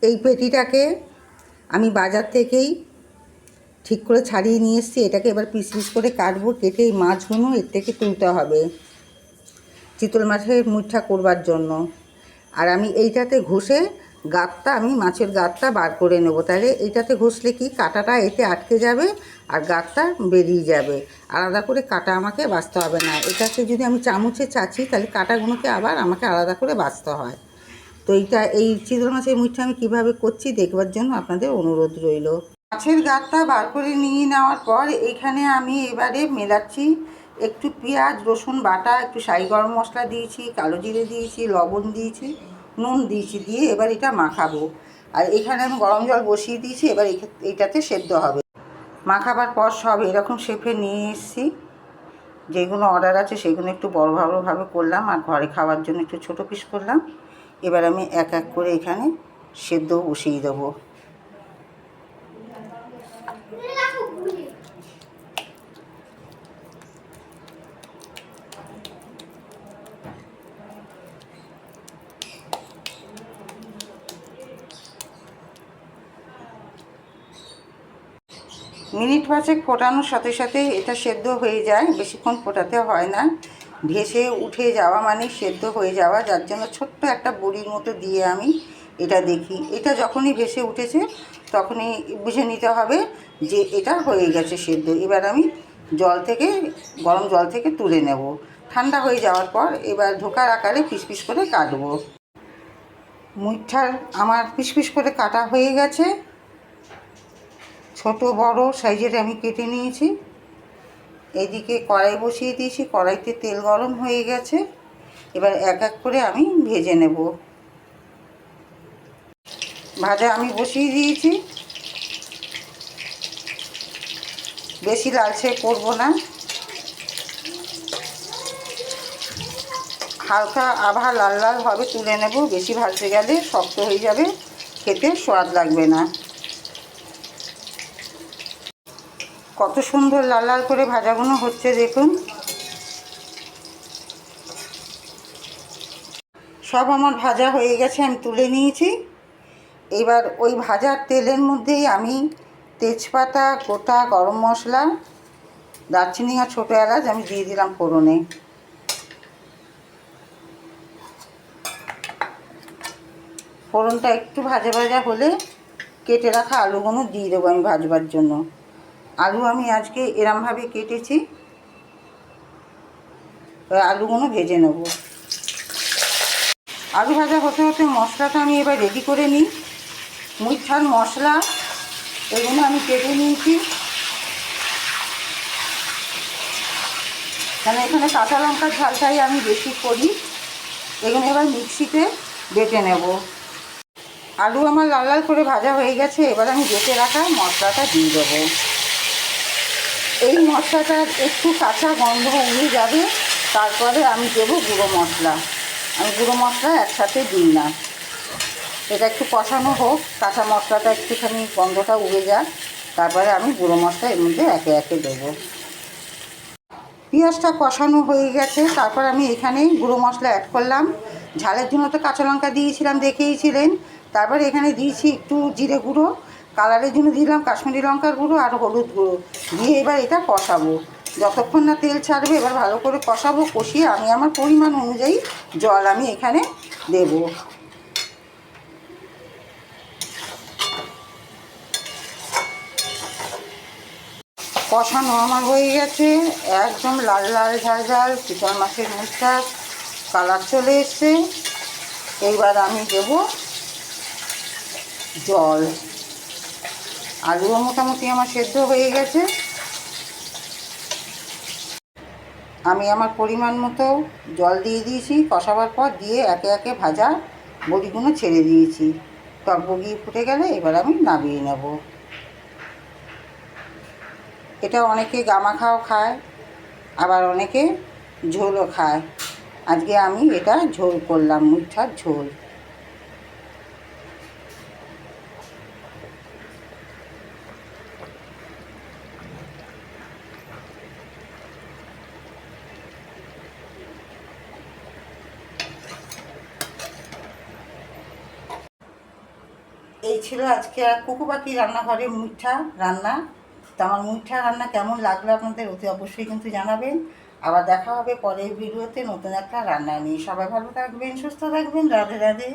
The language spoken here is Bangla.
এই পেটিটাকে আমি বাজার থেকেই ঠিক করে ছাড়িয়ে নিয়ে এসেছি। এটাকে এবার পিস পিস করে কাটবো। কেটে এই মাছগুলো এর থেকে তুলতে হবে চিতল মাছের মুঠা করবার জন্য। আর আমি এইটাতে ঘষে গাঁতটা, আমি মাছের গাঁতটা বার করে নেব। তাহলে এইটাতে ঘষলে কি কাঁটাটা এতে আটকে যাবে আর গাঁতটা বেরিয়ে যাবে। আলাদা করে কাঁটা আমাকে বাছতে হবে না। এটাকে যদি আমি চামচে চাচি তাহলে কাঁটাগুলোকে আবার আমাকে আলাদা করে বাছতে হয়। তো এই চিতল মাছের মুঠটা আমি কীভাবে করছি দেখবার জন্য আপনাদের অনুরোধ রইল। মাছের গাঁতটা বার করে নিয়ে নেওয়ার পর এখানে আমি এবারে মেলাচ্ছি একটু পেঁয়াজ রসুন বাটা, একটু শাহি গরম মশলা দিয়েছি, কালো জিরে দিয়েছি, লবণ দিয়েছি, নুন দিয়েছি, দিয়ে এবার এটা মাখাবো। আর এখানে আমি গরম জল বসিয়ে দিয়েছি। এবার এইটাতে সেদ্ধ হবে। মাখাবার পর সব এরকম শেপে নিয়ে এসেছি। যেগুলো অর্ডার আছে সেগুলো একটু বড়োভাবে করলাম আর ঘরে খাওয়ার জন্য একটু ছোটো পিস করলাম। এবার আমি এক এক করে এখানে সেদ্ধ বসিয়ে দেবো। মিনিট পাঁচেক ফোটানোর সাথে সাথে এটা সেদ্ধ হয়ে যায়। বেশিক্ষণ ফোটাতে হয় না। ভেসে উঠে যাওয়া মানে সেদ্ধ হয়ে যাওয়া, যার জন্য ছোট্ট একটা বড়ির মতো দিয়ে আমি এটা দেখি। এটা যখনই ভেসে উঠেছে তখনই বুঝে নিতে হবে যে এটা হয়ে গেছে সেদ্ধ। এবার আমি গরম জল থেকে তুলে নেব। ঠান্ডা হয়ে যাওয়ার পর এবার ধোকার আকারে পিস পিস করে কাটবো। মুঠার আমার পিস পিস করে কাটা হয়ে গেছে। ছোট বড় সাইজের আমি কেটে নিয়েছি। এইদিকে কড়াই বসিয়ে দিয়েছি। কড়াইতে তেল গরম হয়ে গেছে। এবার এক এক করে আমি ভেজে নেব। ভাজা আমি বসিয়ে দিয়েছি। বেশি লালচে করব না, হালকা আভা লাল লাল হবে তুলে নেব। বেশি ভাজতে গেলে শক্ত হয়ে যাবে, খেতে স্বাদ লাগবে না। কত সুন্দর লাল লাল করে ভাজাগুলো হচ্ছে দেখুন। সব আমার ভাজা হয়ে গেছে, আমি তুলে নিয়েছি। এবার ওই ভাজার তেলের মধ্যেই আমি তেজপাতা, গোটা গরম মশলা, দারচিনি আর ছোটো এলাচ আমি দিয়ে দিলাম ফোড়নে। ফোড়নটা একটু ভাজা ভাজা হলে কেটে রাখা আলুগুলো দিয়ে দেবো আমি ভাজবার জন্য। আলু আমি আজকে এরমভাবে কেটেছি। আলুগুলো ভেজে নেব। আলু ভাজা হতে হতে মশলাটা আমি এবার রেডি করে নিই। মুঠার মশলা এগুলো আমি কেটে নিয়েছি। মানে এখানে কাঁচা লঙ্কার ঝালটাই আমি বেশি করি। এগুলো এবার মিক্সিতে বেটে নেব। আলু আমার লাল লাল করে ভাজা হয়ে গেছে। এবার আমি বেটে রাখা মশলাটা দিয়ে দেবো। এই মশলাটার একটু কাঁচা গন্ধ উড়ে যাবে, তারপরে আমি দেবো গুঁড়ো মশলা। আমি গুঁড়ো মশলা একসাথে দিই না। এটা একটু কষানো হোক, কাঁচা মশলাটা একটুখানি গন্ধটা উড়ে যাক, তারপরে আমি গুঁড়ো মশলা এর মধ্যে একে একে দেবো। পেঁয়াজটা কষানো হয়ে গেছে, তারপর আমি এখানেই গুঁড়ো মশলা অ্যাড করলাম। ঝালের জন্য তো কাঁচা লঙ্কা দিয়েছিলাম, দেখেইছিলেন। তারপর এখানে দিয়েছি একটু জিরে গুঁড়ো, কালারের জন্য দিলাম কাশ্মীরি লঙ্কার গুঁড়ো আর হলুদ গুঁড়ো দিয়ে এবার এটা কষাবো যতক্ষণ না তেল ছাড়বে। এবার ভালো করে কষাবো। কষিয়ে আমি আমার পরিমাণ অনুযায়ী জল আমি এখানে দেব। কষানো আমার হয়ে গেছে। একদম লাল লাল ঝাল ঝাল চিতল মাছের মুখটা কালার চলে এসছে। এইবার আমি দেব জল। আলুও মোটামুটি আমার সেদ্ধ হয়ে গেছে। আমি আমার পরিমাণ মতো জল দিয়ে দিয়েছি। কষাবার পর দিয়ে একে একে ভাজা বড়িগুলো ছেড়ে দিয়েছি। টকবগিয়ে ফুটে গেলে এবার আমি নামিয়ে নেব। এটা অনেকে গামাখাও খায়, আবার অনেকে ঝোলও খায়। আজকে আমি এটা ঝোল করলাম, মুঠার ঝোল। এই ছিল আজকে কুকু পাখি রান্নাঘরে মুইঠা রান্না। তো আমার মুইঠা রান্না কেমন লাগলো আপনাদের অতি অবশ্যই কিন্তু জানাবেন। আবার দেখা হবে পরের ভিডিওতে নতুন একটা রান্না নিয়ে। সবাই ভালো থাকবেন, সুস্থ থাকবেন। রাধে রাধে।